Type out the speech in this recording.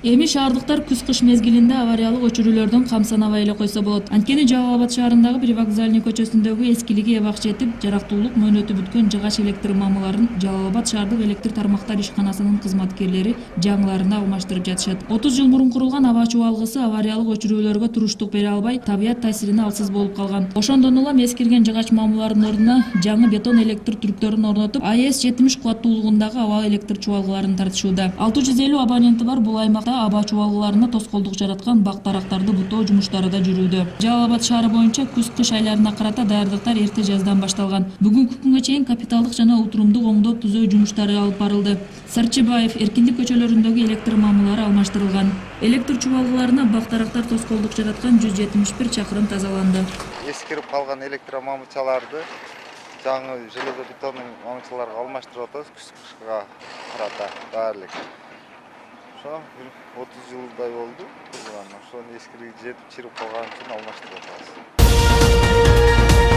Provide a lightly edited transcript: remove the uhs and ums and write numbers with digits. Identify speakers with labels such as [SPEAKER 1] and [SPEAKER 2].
[SPEAKER 1] Эми шаардыктар күз-кыш мезгилинде авариялык өчүрүүлөрдөн камсанабай эле койсо болот. Анткени Жалал Абад шаарындагы Привокзальный көчөсүндөгү эскилиги эбак жетип, жарактуулук мөөнөтү бүткөн жыгач электр мамыларын Жалал Абад шаардык электр тармактар ишканасынын кызматкерлери жаңыларына алмаштырып жатышат. 30 жыл мурун курулган аба чубалгысы авариялык өчүрүүлөргө туруштук бере албай, табият таасирине алсыз болуп калган. Ошондон улам эскирген жыгач мамыларынын ордуна жаңы бетон электр түрктөрүн орнотуп, АЭС 70 кубаттуулугундагы аба электр чубалгыларын тартышууда. 650 абоненти бар бул аймакта аба чубалгыларына тоскоолдук жараткан бак-дарактарды бутоо жумуштары да жүрүүдө. Жалал Абад шаары боюнча күз-кыш айларына карата даярдыктар эрте жаздан башталган. Бүгүнкү күнгө чейин капиталдык жана отурумдук оңдоо түзөө жумуштары алып барылды. Сарчыбаев, Эркиндик көчөлөрүндөгү электр мамылары алмаштырылган. Электр чубалгыларына бак-дарактар тоскоолдук жараткан 171 чакырым тазаланды.
[SPEAKER 2] Эскирип калган электр мамычаларды жаңы железобетонный мамычаларга алмаштырып атабыз күз-кышка карата баардык. Ошо 30 жылдай болду. Ошонун эскириги жетип чирип калган үчүн алмаштырып атабыз.